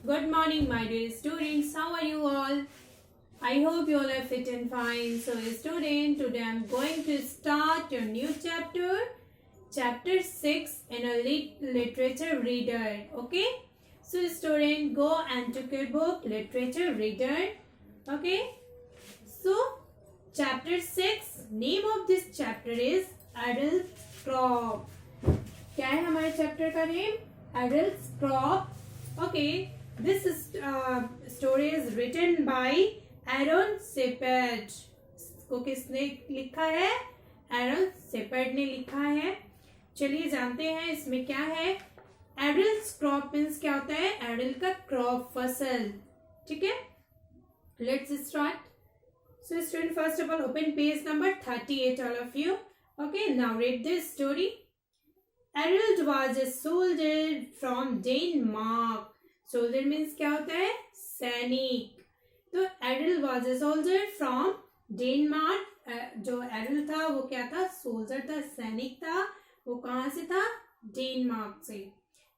Good morning, my dear students. How are you all? I hope you all are fit and fine. So, student, today I am going to start your new chapter 6 in a literature reader. Okay? So, student, go and take your book, literature reader. Okay? So, chapter 6, name of this chapter is Adult's Crop. क्या है हमारे chapter का name? Adult's Crop. Okay. This story is written by Aaron Shepard. इसको किसने लिखा है? Aaron Shepard ने लिखा है. चलिए जानते हैं इसमें क्या है. Adult's crop means क्या होता है? Adult का crop फसल. ठीक है? Let's start. So student, first of all, open page number 38, all of you. Okay, now read this story. Adult was a soldier from Denmark. Soldier means क्या होता है? सैनिक. तो Adel was a soldier from Denmark. जो Adel था वो क्या था? सोल्जर था, सैनिक था. वो कहाँ से था? डेनमार्क से.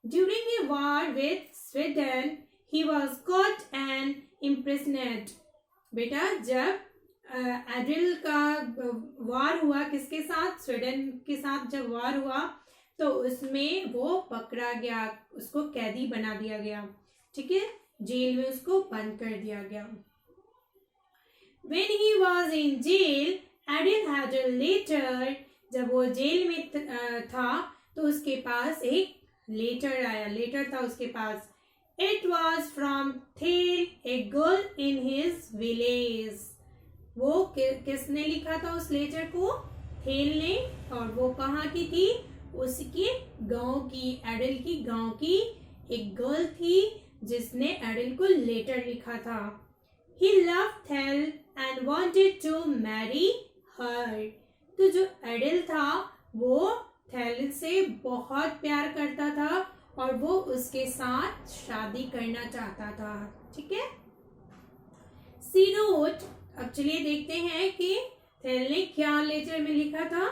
During a war with Sweden he was caught and imprisoned. बेटा जब एडल का वॉर हुआ किसके साथ? स्वीडन के साथ जब वॉर हुआ तो उसमें वो पकड़ा गया, उसको कैदी बना दिया गया. ठीक है? जेल में उसको बंद कर दिया गया. When he was in jail, Adil had a letter. जब वो जेल में था तो उसके पास एक लेटर आया. लेटर था उसके पास. It was from Thel, a girl in his village. वो किसने लिखा था उस लेटर को? थेल ने. और वो कहाँ की थी? उसकी गांव की, एडल की गांव की एक गर्ल थी जिसने एडल को लेटर लिखा था. He loved Thel and wanted to marry her. तो जो एडल था वो थेल से बहुत प्यार करता था और वो उसके साथ शादी करना चाहता था. ठीक है? She wrote. अब चलिए देखते हैं कि थेल ने क्या लेटर में लिखा था.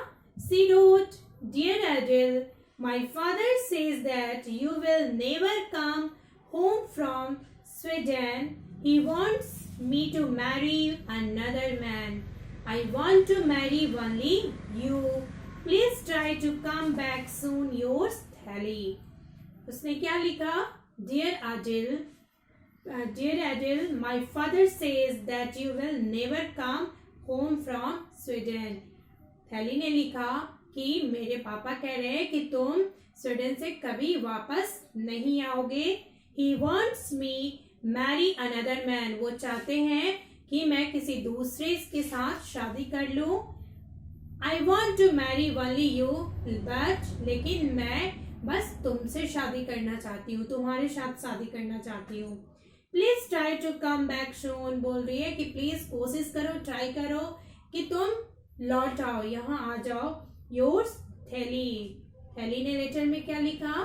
She wrote, Dear Adele, my father says that you will never come home from Sweden. He wants me to marry another man. I want to marry only you. Please try to come back soon. Yours, Thali. उसने क्या लिखा? Dear Adele, my father says that you will never come home from Sweden. थैली ने लिखा कि मेरे पापा कह रहे हैं कि तुम स्वीडन से कभी वापस नहीं आओगे. He wants me marry another man. वो चाहते हैं कि मैं किसी दूसरे के साथ शादी कर लूं. I want to marry only you, but लेकिन मैं बस तुमसे शादी करना चाहती हूँ, तुम्हारे साथ शादी करना चाहती हूँ. Please try to come back soon. बोल रही है कि प्लीज कोशिश करो, ट्राई करो कि तुम लौट आओ, यहाँ आ जाओ. योर्स, थैली. थैली ने लेटर में क्या लिखा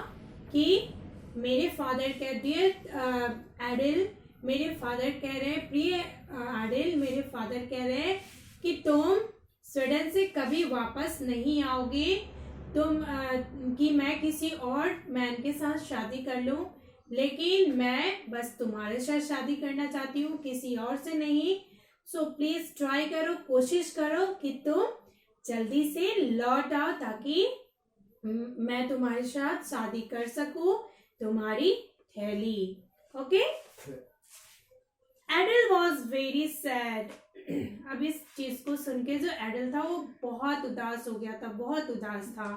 कि मेरे फादर कह दिए एडल, मेरे फादर कह रहे हैं, प्रिय एडल, मेरे फादर कह रहे हैं कि तुम स्वीडन से कभी वापस नहीं आओगे. तुम कि मैं किसी और मैन के साथ शादी कर लूं, लेकिन मैं बस तुम्हारे साथ शादी करना चाहती हूँ, किसी और से नहीं. सो प्लीज ट्राई करो, कोशिश करो कि तुम जल्दी से लौट आओ ताकि मैं तुम्हारे साथ शादी कर सकूं. तुम्हारी थैली. ओके? एडल वॉज वेरी सैड. अब इस चीज को सुन के जो एडल था वो बहुत उदास हो गया था, बहुत उदास था.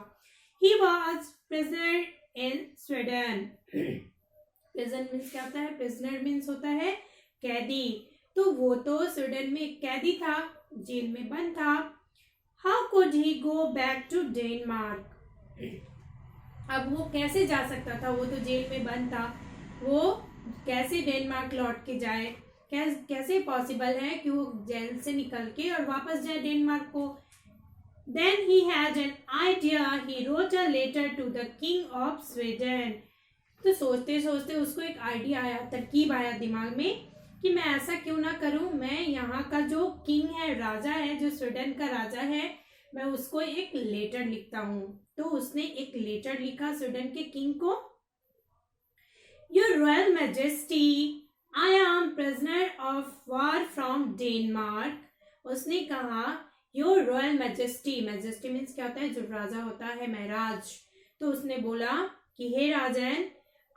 He was prisoner in Sweden. Prison means क्या होता है? प्रिजनर मीन्स होता है कैदी. तो वो तो स्वीडन में एक कैदी था, जेल में बंद था. How could he go back to Denmark? अब वो कैसे जा सकता था? वो तो जेल में बंद था. वो कैसे डेनमार्क लौट के जाए? कैसे पॉसिबल है कि वो जेल से निकल के और वापस जाए डेनमार्क को? Then he had an idea. He wrote a letter to the king of Sweden. तो सोचते सोचते उसको एक आइडिया आया, तरकीब आया दिमाग में कि मैं ऐसा क्यों ना करूं, मैं यहाँ का जो किंग है, राजा है, जो स्वीडन का राजा है, मैं उसको एक लेटर लिखता हूँ. तो उसने एक लेटर लिखा स्वीडन के किंग को. Your royal majesty, I am prisoner of war from Denmark. उसने कहा your royal majesty, majesty means क्या होता है, जो राजा होता है, महराज। तो उसने बोला कि hey Rajan,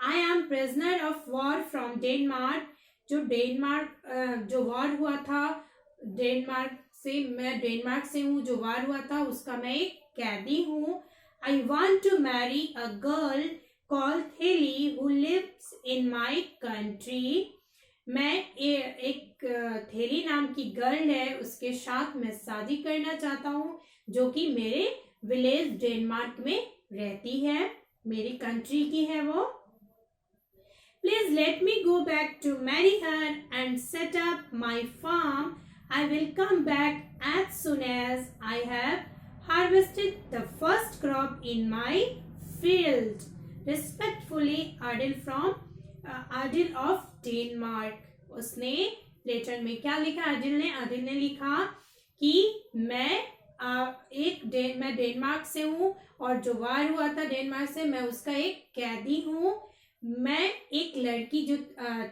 I am prisoner of war from Denmark, जो वॉर हुआ था डेनमार्क से, मैं डेनमार्क से हूँ, जो वॉर हुआ था उसका मैं एक कैदी हूँ। I want to marry a girl called Theli who lives in my country. मैं एक थेली नाम की गर्ल है, उसके साथ मैं शादी करना चाहता हूँ, जो कि मेरे विलेज डेनमार्क में रहती है, मेरी कंट्री की है वो। Please let me go back to marry her and set up my farm. I will come back as soon as I have harvested the first crop in my field. Respectfully Adil of Denmark. उसने letter में क्या लिखा, आदिल ने लिखा कि मैं Denmark से हूँ और जो वार हुआ था डेनमार्क से, मैं उसका एक कैदी हूँ। मैं एक लड़की, जो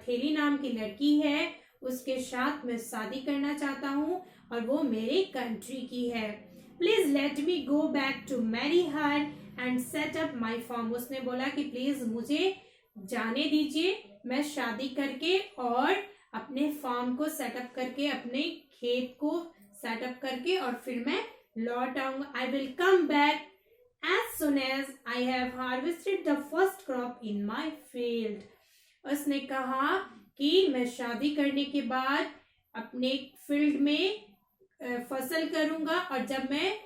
थेली नाम की लड़की है, उसके साथ मैं शादी करना चाहता हूँ और वो मेरे कंट्री की है। Please let me go back to marry her and set up my farm. उसने बोला कि प्लीज मुझे जाने दीजिए, मैं शादी करके और अपने फार्म को सेटअप करके, अपने खेत को सेटअप करके और फिर मैं लौट आऊंगा। I will come back as soon as I have harvested the first crop in my field. उसने कहा कि मैं शादी करने के बाद अपने फील्ड में फसल करूंगा और जब मैं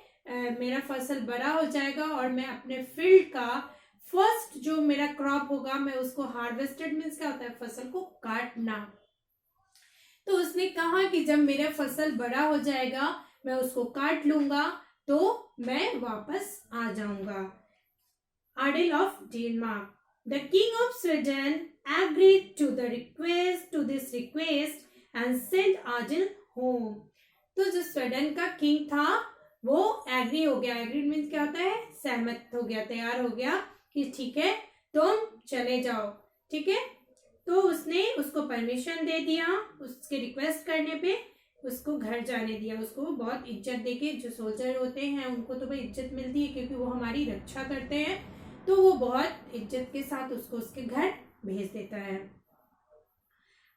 मेरा फसल बड़ा हो जाएगा और मैं अपने फील्ड का फर्स्ट जो मेरा क्रॉप होगा, मैं उसको, हार्वेस्टेड मीन्स क्या होता है, फसल को काटना। तो उसने कहा कि जब मेरा फसल बड़ा हो जाएगा, मैं उसको काट लूंगा, तो मैं वापस आ जाऊंगा। Adil of Denmark. The king of Sweden agreed to this request and sent Adil home. तो जो स्वीडन का किंग था वो एग्री हो गया। एग्री मीन्स क्या होता है, सहमत हो गया, तैयार हो गया कि ठीक है तुम चले जाओ, ठीक है। तो उसने उसको परमिशन दे दिया, उसके रिक्वेस्ट करने पे उसको घर जाने दिया। उसको बहुत इज्जत देके, जो सोल्जर होते हैं उनको तो भाई इज्जत मिलती है क्योंकि वो हमारी रक्षा करते हैं, तो वो बहुत इज्जत के साथ उसको उसके घर भेज देता है।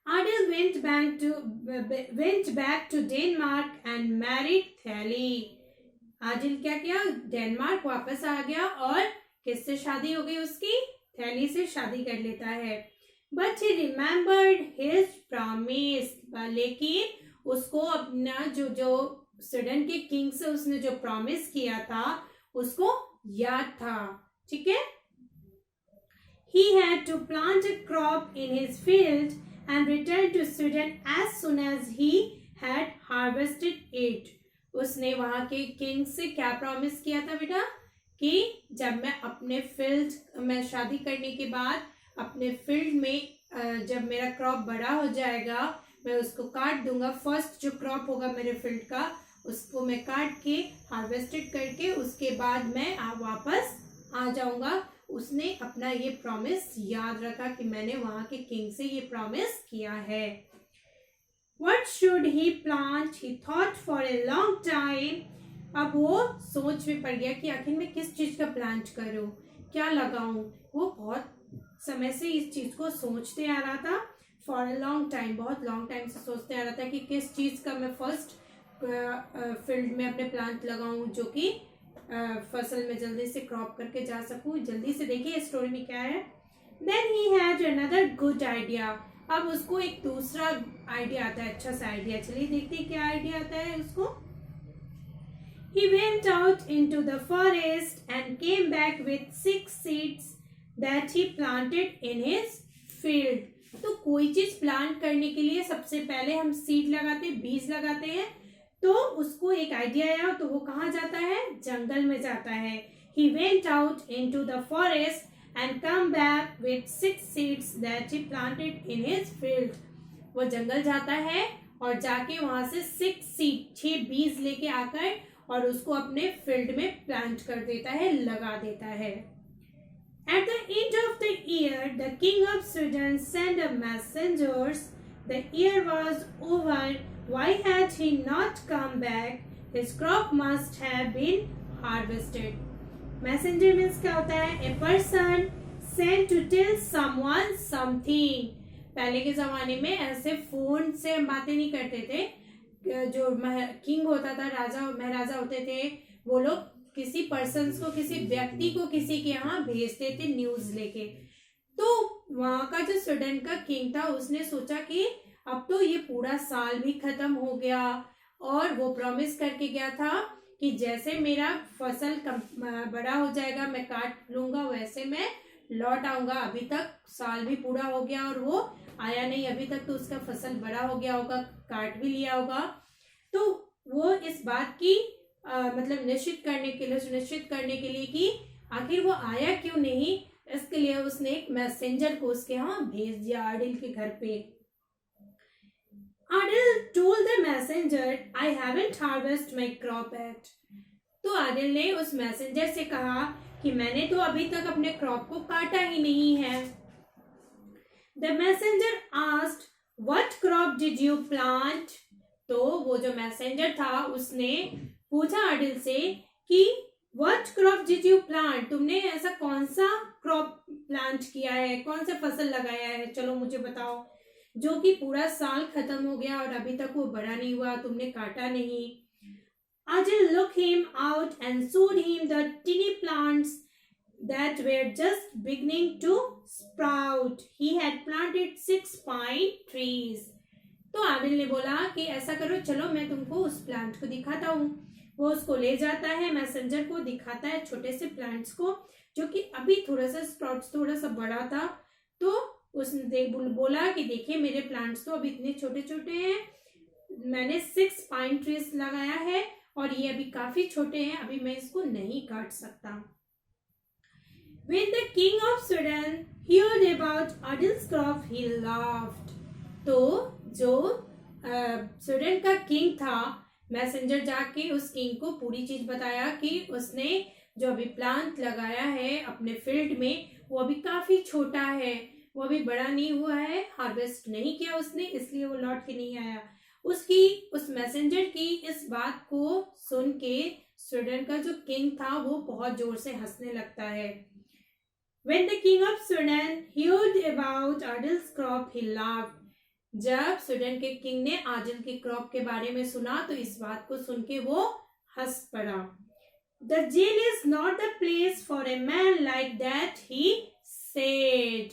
Adil went back to Denmark and married Thali. Adil क्या किया, डेनमार्क वापस आ गया और किससे शादी हो गई उसकी, थैली से शादी कर लेता है। But he remembered his promise. लेकिन उसको अपना जो स्वीडन के किंग से उसने जो प्रॉमिस किया था उसको याद था, ठीक है। He had to plant a crop in his field and return to Sweden as soon as he had harvested it. उसने वहां के किंग से क्या प्रॉमिस किया था बेटा, कि जब मैं अपने फील्ड में शादी करने के बाद अपने फील्ड में जब मेरा क्रॉप बड़ा हो जाएगा, मैं उसको काट दूंगा। फर्स्ट जो क्रॉप होगा मेरे फील्ड का, उसको मैं काट के हार्वेस्टेड करके उसके बाद मैं वापस आ जाऊंगा। उसने अपना ये प्रॉमिस याद रखा कि मैंने वहां के किंग से ये प्रॉमिस किया है। What should he plant? He thought for a long time. अब वो सोच में पड़ गया कि आखिर मैं किस चीज का प्लांट करूं, क्या लगाऊं। वो बहुत समय से इस चीज को सोचते आ रहा था। फॉर अ लॉन्ग टाइम, बहुत लॉन्ग टाइम से सोचते आ रहा था कि किस चीज का मैं फर्स्ट फील्ड में अपने प्लांट लगाऊं, जो कि फसल में जल्दी से क्रॉप करके जा सकूं। जल्दी से देखिए स्टोरी में क्या है। Then he had another good idea. अब उसको एक दूसरा आइडिया आता है, अच्छा सा आइडिया। चलिए देखते हैं क्या आइडिया आता है उसको। He went out into the forest and came back with 6 seeds that he planted in his field. तो कोई चीज प्लांट करने के लिए सबसे पहले हम सीड लगाते हैं, बीज लगाते हैं। तो उसको एक आइडिया आया, तो वो कहाँ जाता है, जंगल में जाता है। He went out into the forest and come back with 6 seeds that he planted in his field. वो जंगल जाता है और जाके वहां से 6 बीज लेके आकर और उसको अपने फील्ड में प्लांट कर देता है, लगा देता है। At the end of the year, the king of Sweden sent a messengers. The year was over. Why had he not come back? His crop must have been harvested. Messenger means क्या होता है? A person sent to tell someone something. पहले के जमाने में ऐसे phone से हम बातें नहीं करते थे. जो किंग होता था, राजा महाराजा होते थे, वो लोग किसी पर्सन को, किसी व्यक्ति को किसी के यहाँ भेजते थे न्यूज लेके. तो वहां का जो स्वीडन का किंग था, उसने सोचा कि अब तो ये पूरा साल भी खत्म हो गया, और वो प्रॉमिस करके गया था कि जैसे मेरा फसल बड़ा हो जाएगा, मैं काट लूंगा, वैसे मैं लौट आऊंगा. अभी तक साल भी पूरा हो गया और वो आया नहीं अभी तक. तो उसका फसल बड़ा हो गया होगा, काट भी लिया होगा. तो वो इस बात की मतलब सुनिश्चित करने के लिए कि आखिर वो आया क्यों नहीं, इसके लिए उसने एक मैसेंजर को उसके यहाँ भेज दिया आडिल के घर पे. Adil told the messenger, I haven't harvested my crop yet. तो आदिल ने उस मैसेंजर से कहा कि मैंने तो अभी तक अपने क्रॉप को काटा ही नहीं है. The messenger asked, What crop did you plant? तो वो जो मैसेंजर था उसने पूछा आदिल से कि What crop did you plant? तुमने ऐसा कौन सा क्रॉप प्लांट किया है, कौन सा फसल लगाया है, चलो मुझे बताओ, जो कि पूरा साल खत्म हो गया और अभी तक वो बड़ा नहीं हुआ, तुमने काटा नहीं. Adil looked him out and showed him the tiny plants that were just beginning to sprout. He had planted 6 pine trees. तो आदिल ने बोला कि ऐसा करो, चलो मैं तुमको उस प्लांट को दिखाता हूँ. वो उसको ले जाता है, मैसेंजर को दिखाता है छोटे से प्लांट्स को, जो कि अभी थोड़ा सा स्प्राउट्स थोड़ा सा बड़ा था. तो उसने बोला कि देखिए मेरे प्लांट्स तो अभी इतने छोटे छोटे हैं, मैंने 6 पाइन ट्रीज लगाया है और ये अभी काफी छोटे हैं, अभी मैं इसको नहीं काट सकता. When the king of Sweden heard about Adil's crop, he laughed. तो जो स्वीडन का किंग था, मैसेंजर जाके उस किंग को पूरी चीज बताया कि उसने जो अभी प्लांट लगाया है अपने फील्ड में, वो अभी काफी छोटा है, वो अभी बड़ा नहीं हुआ है, हार्वेस्ट नहीं किया उसने, इसलिए वो लौट के नहीं आया. उस मैसेंजर की इस बात को सुन के स्वीडन का जो किंग था वो बहुत जोर से हंसने लगता है. When the king of Sweden heard about Adil's crop, he laughed. जब स्वीडन के किंग ने आदिल की क्रॉप के बारे में सुना तो इस बात को सुन के वो हंस पड़ा. The jail is not the place for a man like that, he said.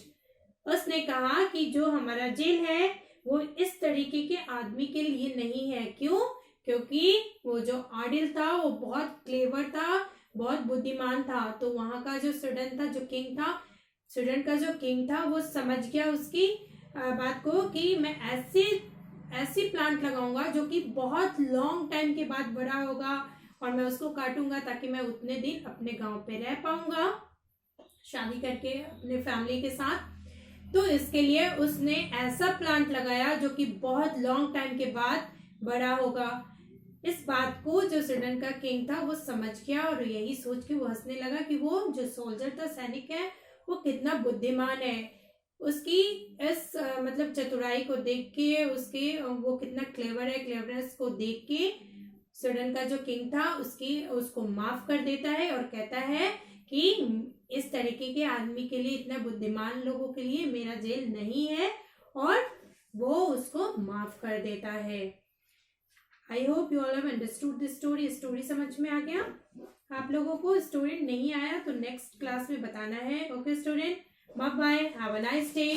उसने कहा कि जो हमारा जेल है वो इस तरीके के आदमी के लिए नहीं है. क्यों? क्योंकि वो जो आदिल था वो बहुत क्लेवर था, बहुत बुद्धिमान था. तो वहां का जो स्वीडन था, जो किंग था, स्वीडन का जो किंग था, वो समझ गया उसकी बात को कि मैं ऐसी प्लांट लगाऊंगा जो कि बहुत लॉन्ग टाइम के बाद बड़ा होगा और मैं उसको काटूंगा ताकि मैं उतने दिन अपने गांव पे रह पाऊंगा शादी करके अपने फैमिली के साथ. तो इसके लिए उसने ऐसा प्लांट लगाया जो कि बहुत लॉन्ग टाइम के बाद बड़ा होगा. इस बात को जो स्वीडन का किंग था वो समझ गया और यही सोच के वो हंसने लगा कि वो जो सोल्जर था, सैनिक है, वो कितना बुद्धिमान है. उसकी इस मतलब चतुराई को देख के, वो कितना क्लेवर है, क्लेवरनेस को देख के स्वीडन का जो किंग था उसको माफ कर देता है और कहता है कि इस तरीके के आदमी के लिए, इतना बुद्धिमान लोगों के लिए मेरा जेल नहीं है, और वो उसको माफ कर देता है. I hope you all have understood this story. Story समझ में आ गया आप लोगों को? स्टोरी नहीं आया तो नेक्स्ट क्लास में बताना है. Okay student, bye bye, have a nice day.